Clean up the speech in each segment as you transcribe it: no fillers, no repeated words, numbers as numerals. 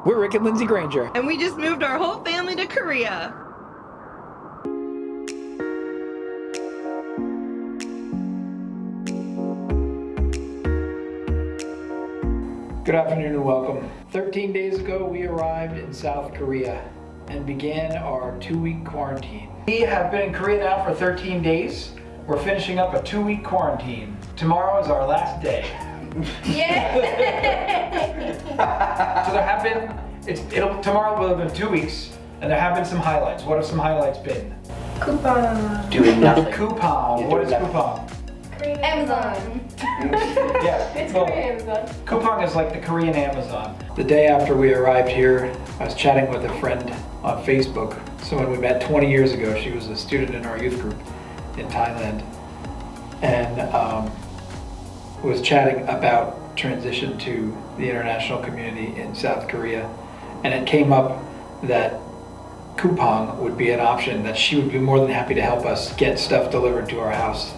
We're Rick and Lindsay Granger. And we just moved our whole family to Korea. Good afternoon and welcome. 13 days ago, we arrived in South Korea and began our 2-week quarantine. We have been in Korea now for 13 days. We're finishing up a 2-week quarantine. Tomorrow is our last day. Yeah. So there have been, tomorrow will have been 2 weeks, and there have been some highlights. What have some highlights been? Coupon. Doing nothing. Coupon. What is Coupon? Amazon. Yeah. It's well, Korean Amazon. Coupon is like the Korean Amazon. The day after we arrived here, I was chatting with a friend on Facebook. Someone we met 20 years ago. She was a student in our youth group in Thailand. And was chatting about transition to the international community in South Korea. And it came up that Coupang would be an option, that she would be more than happy to help us get stuff delivered to our house.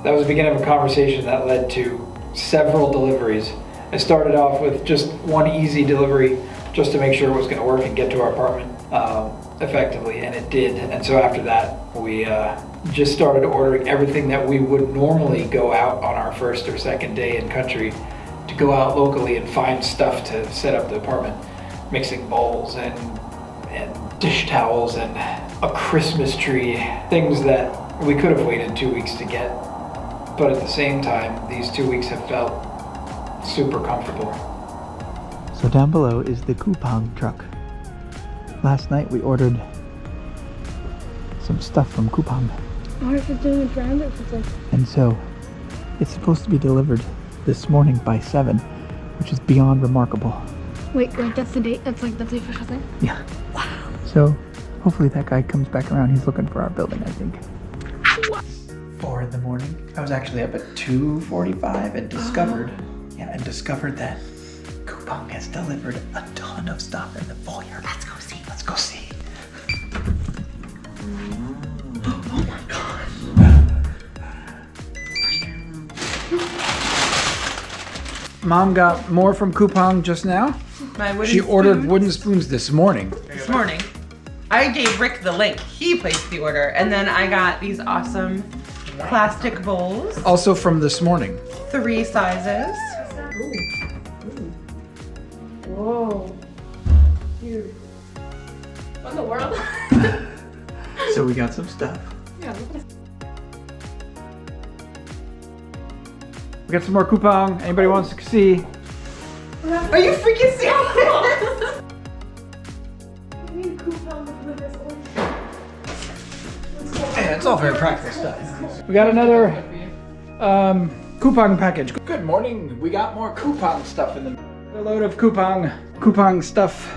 That was the beginning of a conversation that led to several deliveries. I started off with just one easy delivery just to make sure it was going to work and get to our apartment effectively, and it did. And so after that, we just started ordering everything that we would normally go out on our first or second day in country to go out locally and find stuff to set up the apartment. Mixing bowls and dish towels and a Christmas tree, things that we could have waited 2 weeks to get. But at the same time, these 2 weeks have felt super comfortable. So down below is the Coupang truck. Last night we ordered some stuff from Coupang. I wonder if it's doing a brand or if it's like... And so it's supposed to be delivered this morning by 7, which is beyond remarkable. Wait, that's the date? That's the official thing? Yeah. Wow. So hopefully that guy comes back around. He's looking for our building, I think. 4 in the morning. I was actually up at 2:45 and discovered that Coupang has delivered a ton of stuff in the foyer. Let's go see. Let's go see. Oh my god. Mom got more from Coupang just now. My wooden She ordered spoons wooden spoons this morning. this morning. I gave Rick the link. He placed the order. And then I got these awesome plastic bowls. Also from this morning. 3 sizes. Whoa. Dude. What in the world? So we got some stuff. Yeah, look at this. We got some more Coupang. Anybody wants to see? Are you freaking serious? Yeah, it's all very practical stuff. We got another Coupang package. Good morning. We got more Coupang stuff in the load of Coupang stuff.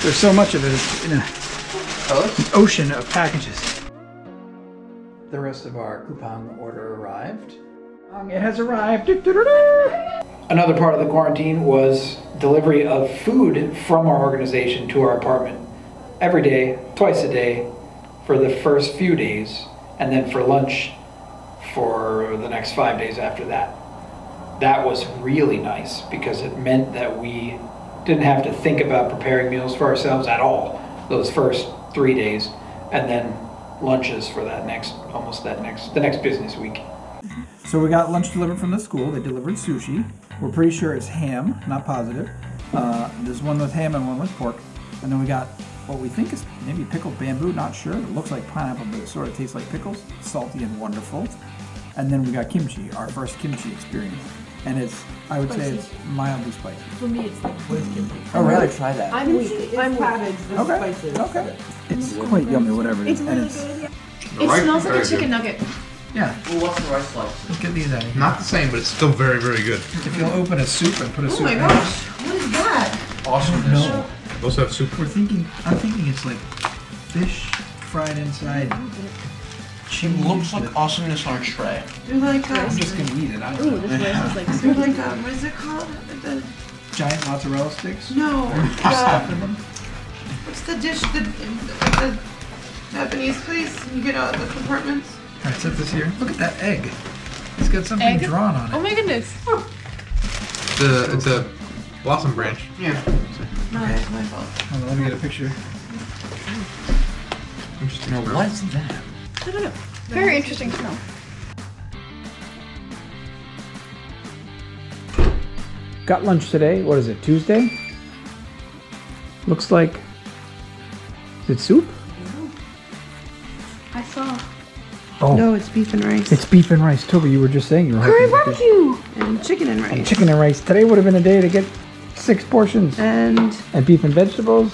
There's so much of it. It's in an ocean of packages. The rest of our Coupang order arrived. It has arrived. Another part of the quarantine was delivery of food from our organization to our apartment every day, twice a day, for the first few days, and then for lunch for the next 5 days after that. That was really nice because it meant that we didn't have to think about preparing meals for ourselves at all those first 3 days, and then lunches for the next business week. So we got lunch delivered from the school. They delivered sushi. We're pretty sure it's ham, not positive. There's one with ham and one with pork. And then we got what we think is maybe pickled bamboo, not sure. It looks like pineapple, but it sort of tastes like pickles. Salty and wonderful. And then we got kimchi, our first kimchi experience. And I would say it's mildly spicy. For me, it's like kimchi. Oh, really? Try that. I'm cabbage. Okay. It's quite yummy, whatever it is. It's really good. Yeah. It smells like a chicken nugget. Yeah. Well, what's the rice like? Let's get these out of here. Not the same, but it's still very, very good. If you'll open a soup and put a soup Oh my in gosh. What is that? Awesome. No. Those have soup. I'm thinking it's like fish fried inside cheese. It looks like awesomeness on a tray. They're like, I'm just gonna eat it. I Ooh, don't know. this rice is like they're super like, what is it called? The, Giant mozzarella sticks. no. Stuff in them. What's the dish the Japanese place you get out of the compartments? All right, set this here. Look at that egg. It's got something Egg? drawn on it. Oh my goodness. It's a Blossom branch. Yeah. No, it's my fault. Hold on, let me get a picture. Interesting. No, what's that? I don't know. Very interesting to know. Got lunch today. What is it, Tuesday? Looks like... Is it soup? I saw. Oh, No, it's beef and rice. it's beef and rice. Toby, you were just saying you were Curry hoping to do- barbecue. And chicken and rice. Chicken and rice. Today would have been a day to get 6 portions. And And beef and vegetables.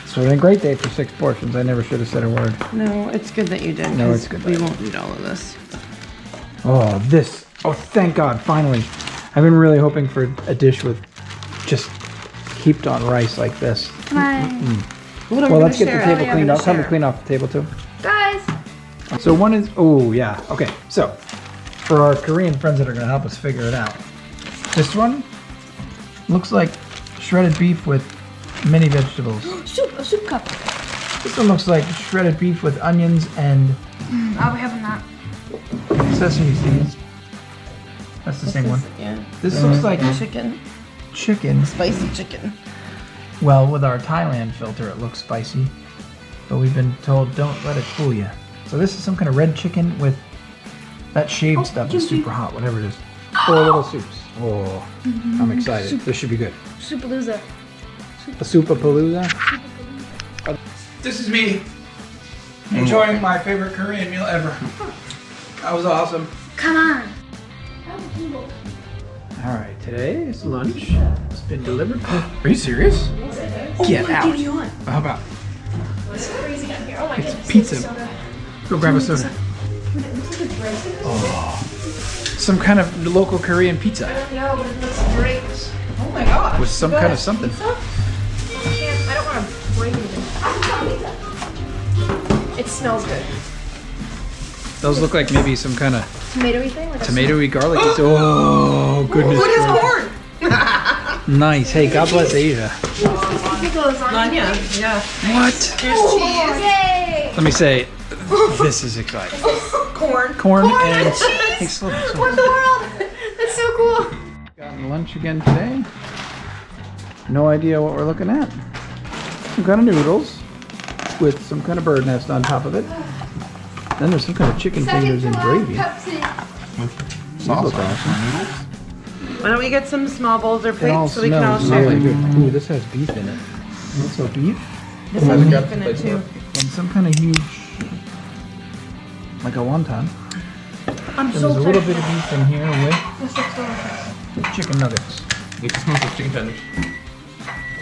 So it been a great day for 6 portions. I never should have said a word. no, it's good that you did. No, 'cause it's good We that I won't eat all of this. Oh, this. Oh, thank God, finally. I've been really hoping for a dish with just heaped on rice like this. Come on. Well, let's get the table cleaned up. Tell me to clean off the table too. Guys. So one is, oh yeah, okay. So for our Korean friends that are gonna help us figure it out, this one looks like shredded beef with many vegetables. Soup. A soup cup. This one looks like shredded beef with onions and I'll be having that. sesame seeds. That's the same one. Yeah. This looks like Chicken. chicken. Spicy chicken. Well, with our Thailand filter, it looks spicy, but we've been told don't let it fool you. So this is some kind of red chicken with that shaved stuff is super hot, whatever it is. 4 little soups. Oh, I'm excited. This should be good. Soupalooza. A Soupapalooza. This is me enjoying my favorite Korean meal ever. That was awesome. Come on. All right, today's lunch has been delivered. Are you serious? Get out. What do you want? How about It's crazy down here. Oh my it's goodness. pizza? Soda. Go grab a soda. Oh, some kind of local Korean pizza No, but it looks great. Oh my god. with some kind of something. I don't want to break anything. It smells good. Those look like maybe some kind of Tomatoey thing? Like tomatoey garlic. Oh goodness! Look at gracious. corn. Nice. Hey, God bless Asia. Lasagna. Yeah. What? There's cheese. Yay! Let me say, this is exciting. Corn. Corn and cheese. hey, slow down, slow What in down. the world? That's so cool. Gotten lunch again today. No idea what we're looking at. Some kind of noodles with some kind of bird nest on top of it. Then there's some kind of chicken fingers and gravy. These look awesome. Why don't we get some small bowls or It all plates so we can all smells share? really good. Ooh, this has beef in it. Also beef This has beef in it too. and some kind of huge, like a wonton. I'm And so there's a little excited. bit of beef in here with This looks delicious. chicken nuggets It just smells like chicken tenders.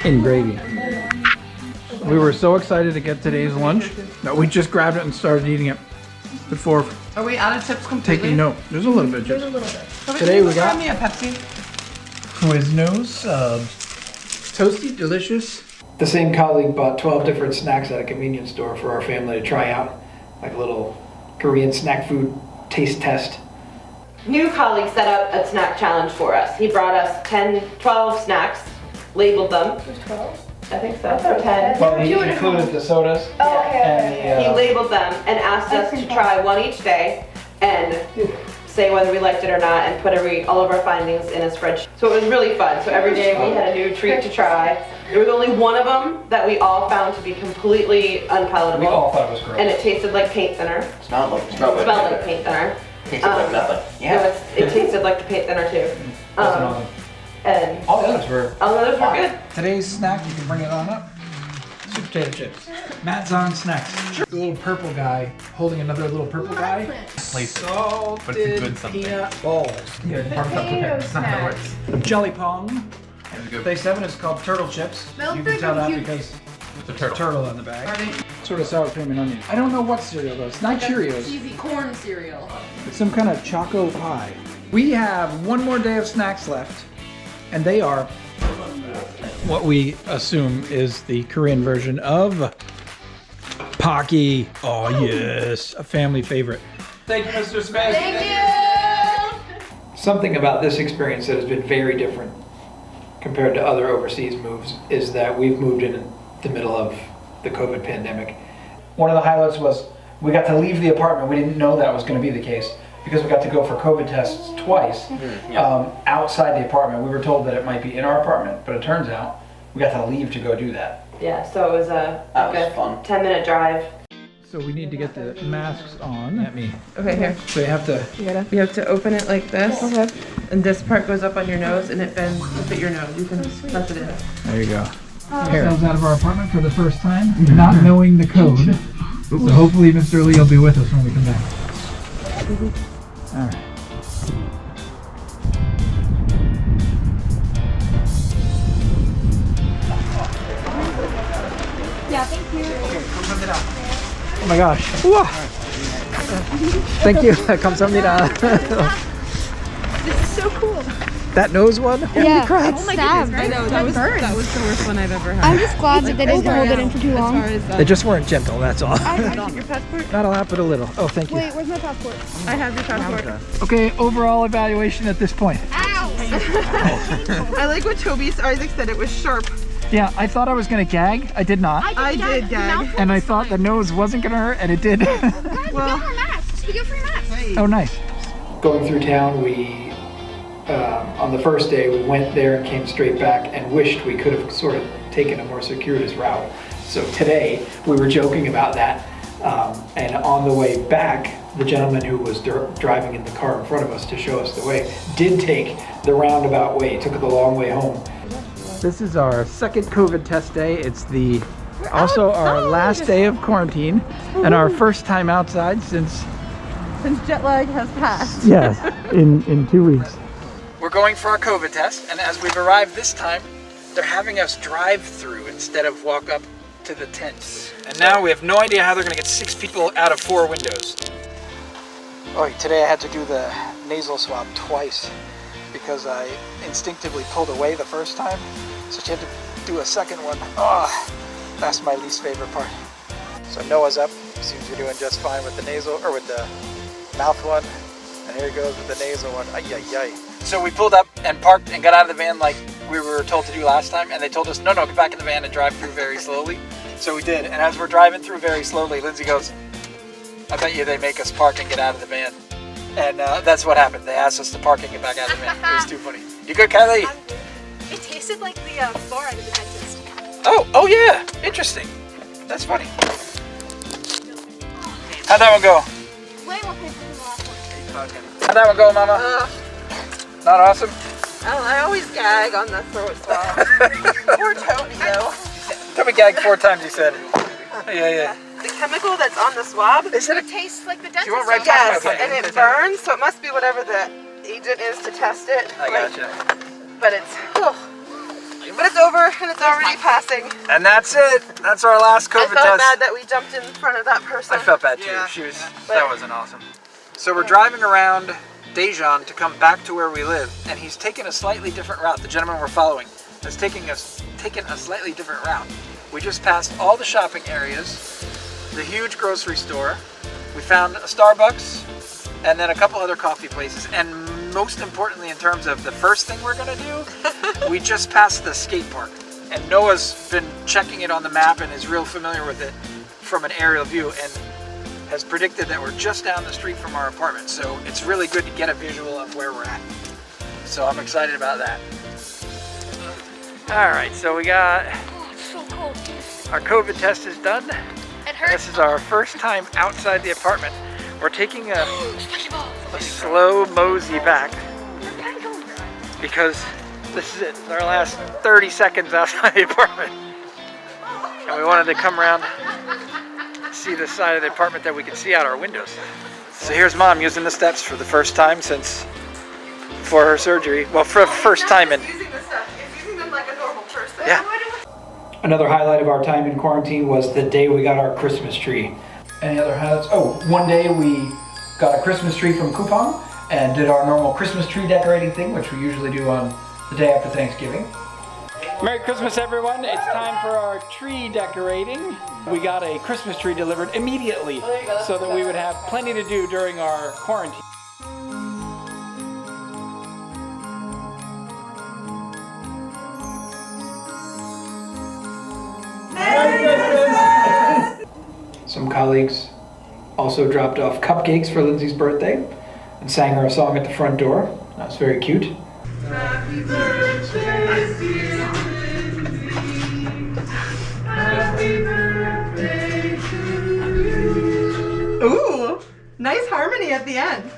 in gravy. We were so excited to get today's lunch that we just grabbed it and started eating it before Are we out of chips completely? taking note. There's a little bit of There's a chips. little bit. Today we Grab got me a Pepsi. Quiznos subs. Toasty, delicious. The same colleague bought 12 different snacks at a convenience store for our family to try out. Like a little Korean snack food taste test. New colleague set up a snack challenge for us. He brought us 12 snacks, labeled them. There's 12. I think so, or 10. Well, he included the sodas Oh, okay. and He the, labeled them and asked us to try one each day and say whether we liked it or not and put all of our findings in a spreadsheet. So it was really fun. So every day we had a new treat to try. There was only one of them that we all found to be completely unpalatable. we all thought it was And great. it tasted like paint thinner. Smelled like Smelled like paint thinner. Tasted like nothing. It tasted like the paint thinner too. Wasn't all of them. And All the others were. all the others were good. Today's snack, you can bring it on up. Sweet potato chips. Matt Zong snacks. The little purple guy holding another little purple guy. Place. Salted But it's a good something. peanut balls. Yeah, Potato snacks. Jelly Pong. Day 7 is called turtle chips. They'll You think can tell I'm that cute. because The there's a turtle. turtle on the bag. Sort of sour cream and onion. I don't know what cereal though. It's not Cheerios. Cheesy corn cereal. It's some kind of choco pie. We have one more day of snacks left, and they are what we assume is the Korean version of Pocky. Oh yes, a family favorite. Thank you, Mr. Smith. Thank you! Something about this experience that has been very different compared to other overseas moves is that we've moved in the middle of the COVID pandemic. One of the highlights was we got to leave the apartment. We didn't know that was going to be the case because we got to go for COVID tests twice outside the apartment. We were told that it might be in our apartment, but it turns out we got to leave to go do that. Yeah, so it was a, That like was fun. 10-minute drive. So we need to get the masks on. At me. Okay, here. So you have to. You have to open it like this. Okay. And this part goes up on your nose and it bends to fit your nose. You can press it in. There you go. Ourselves out of our apartment for the first time, not knowing the code. So hopefully Mr. Lee will be with us when we come back. All right. Yeah, thank you. Oh my gosh. Whoa. Thank you. 감사합니다. This is so cool. That nose one? Yeah. crap. Oh my goodness, I know, that was the worst one I've ever had. I'm just glad that they didn't hold it in for too long. They just weren't gentle, that's all. Your passport? Not a lot, but a little. Oh, thank you. Wait, where's my passport? I have your passport. Okay, overall evaluation at this point. Ow! I like what Toby's Isaac said, it was sharp. Yeah, I thought I was gonna gag. I did not. I did gag. And I thought the nose wasn't gonna hurt, and it did. Guys, we got more masks. We got free masks. Oh, nice. Going through town, we, on the first day, we went there and came straight back and wished we could have sort of taken a more circuitous route. So today, we were joking about that. And on the way back, the gentleman who was driving in the car in front of us to show us the way did take the roundabout way, took the long way home. This is our second COVID test day. It's also our last day of quarantine and our first time outside since Jet lag has passed. yes, in 2 weeks. We're going for our COVID test, and as we've arrived this time, they're having us drive through instead of walk up to the tents. And now we have no idea how they're gonna get 6 people out of 4 windows. Oh, today I had to do the nasal swab twice because I instinctively pulled away the first time, so she had to do a second one. Oh, that's my least favorite part. So Noah's up, seems to be doing just fine with the nasal, or with the mouth one, and here he goes with the nasal one. Ay, ay, ay. So we pulled up and parked and got out of the van like we were told to do last time, and they told us, no, get back in the van and drive through very slowly. So we did, and as we're driving through very slowly, Lindsay goes, I bet you they make us park and get out of the van. And that's what happened. They asked us to park and get back out of the van. It was too funny. You good, Kylie? It tasted like the fluoride of the dentist. Oh yeah, interesting. That's funny. How'd that one go? Way more painful than the last one. How'd that one go, Mama? Not awesome? I always gag on the throat swab. Poor Tony though. Toby gagged 4 times, he said. Yeah. The chemical that's on the swab, Is it It tastes like the dentist. You want right yes, Okay. and it burns, so it must be whatever the agent is to test it. I gotcha. But it's over and it's already passing. And that's it. That's our last I COVID felt test. bad that we jumped in front of that person. I felt bad too. Yeah. That wasn't awesome. So we're driving around Daejeon to come back to where we live, and he's taken a slightly different route. The gentleman we're following has taken a slightly different route. We just passed all the shopping areas, the huge grocery store. We found a Starbucks, and then a couple other coffee places. And most importantly, in terms of the first thing we're gonna do, we just passed the skate park. And Noah's been checking it on the map and is real familiar with it from an aerial view, and has predicted that we're just down the street from our apartment. So it's really good to get a visual of where we're at. So I'm excited about that. All right, so we got Oh, it's so cold. our COVID test is done. It hurts. This is our first time outside the apartment. We're taking a Spongy balls. slow mosey back because this is it. It's our last 30 seconds outside the apartment. And we wanted to come around, see the side of the apartment that we can see out our windows. So here's Mom using the steps for the first time for her surgery. Well, for the first time in. Using the stuff. It's using them like a normal person. Yeah. Another highlight of our time in quarantine was the day we got our Christmas tree. Any other highlights? Oh, one day we got a Christmas tree from Coupang and did our normal Christmas tree decorating thing, which we usually do on the day after Thanksgiving. Merry Christmas, everyone. It's time for our tree decorating. We got a Christmas tree delivered immediately so that we would have plenty to do during our quarantine. Some colleagues also dropped off cupcakes for Lindsay's birthday. and sang her a song at the front door. That was very cute. Ooh, nice harmony at the end.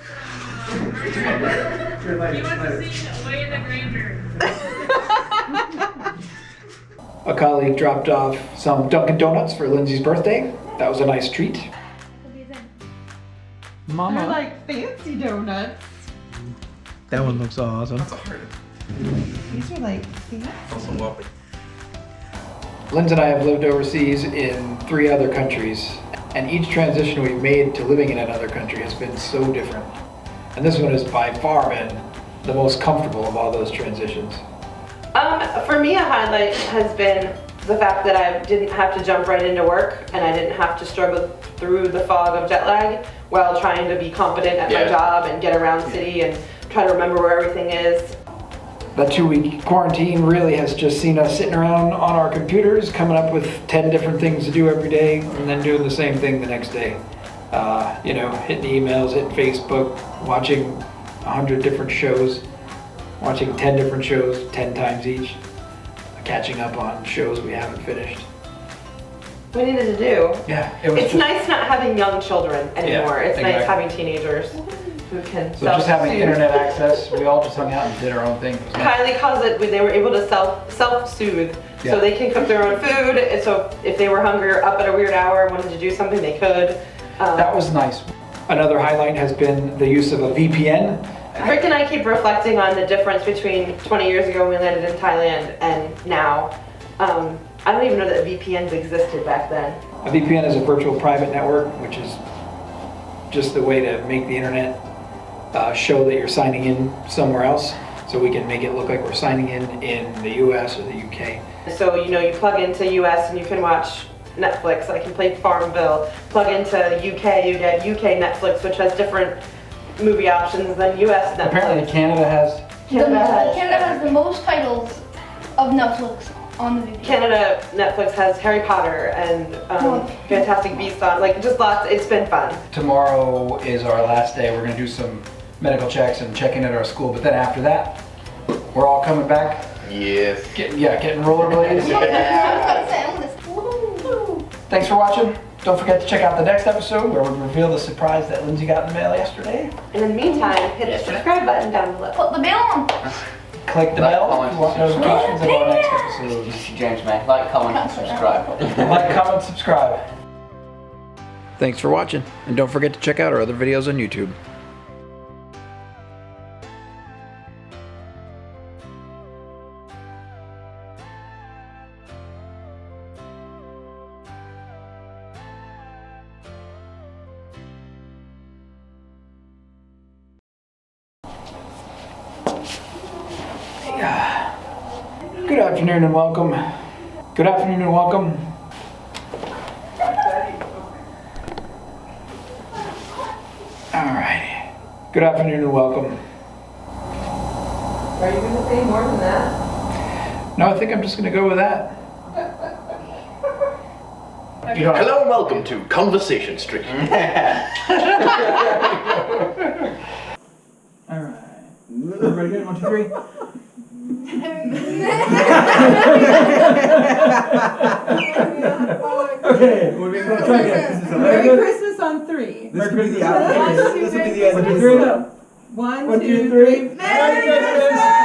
A colleague dropped off some Dunkin' Donuts for Lindsay's birthday. That was a nice treat. Mama. They're like fancy donuts. That one looks awesome. These are like fancy. Also lovely. Lindsay and I have lived overseas in 3 other countries, and each transition we've made to living in another country has been so different. And this one has by far been the most comfortable of all those transitions. For me, a highlight has been the fact that I didn't have to jump right into work and I didn't have to struggle through the fog of jet lag while trying to be competent at my job and get around city and try to remember where everything is. That 2-week quarantine really has just seen us sitting around on our computers, coming up with 10 different things to do every day, and then doing the same thing the next day. You know, hitting emails, hitting Facebook, watching 100 different shows, watching 10 different shows 10 times each, catching up on shows we haven't finished. We needed to do. Yeah, it was It's nice not having young children anymore. It's nice exactly. having teenagers who can So just having self-soothe. internet access, we all just hung out and did our own thing. It was nice. Kylie calls it when they were able to self-soothe. Yeah. So they can cook their own food. And so if they were hungry or up at a weird hour and wanted to do something, they could. That was nice. Another highlight has been the use of a VPN. Rick and I keep reflecting on the difference between 20 years ago when we landed in Thailand and now. I don't even know that VPNs existed back then. A VPN is a virtual private network, which is just the way to make the internet show that you're signing in somewhere else. So we can make it look like we're signing in the US or the UK. So, you know, you plug into US and you can watch Netflix, like you play Farmville. Plug into UK, you get UK Netflix, which has different movie options than US Netflix. Apparently Canada has. Canada has the most titles of Netflix on the video. Canada Netflix has Harry Potter and Fantastic Beasts on, like just lots. It's been fun. Tomorrow is our last day. We're gonna do some medical checks and check in at our school, but then after that, we're all coming back. Yes. Getting rollerblades. Thanks for watching. Don't forget to check out the next episode where we reveal the surprise that Lindsay got in the mail yesterday. And in the meantime, hit the subscribe button down below. Put the bell on. Click the bell if you want notifications of our next episode. James, man. Like, comment, subscribe. Like, comment, subscribe. Thanks for watching, and don't forget to check out our other videos on YouTube. Good afternoon and welcome. Good afternoon and welcome. Alrighty. Good afternoon and welcome. Are you going to say more than that? No, I think I'm just gonna go with that. You don't Hello and welcome to Conversation Street. Alright. Everybody good? 1, 2, 3. Okay, we're gonna try again. This is Merry Christmas on 3. This could be the One, outro. two, This could be three. the end. 1, 2, 3. 1, 1, 2, 2, 3. 3. Merry Christmas!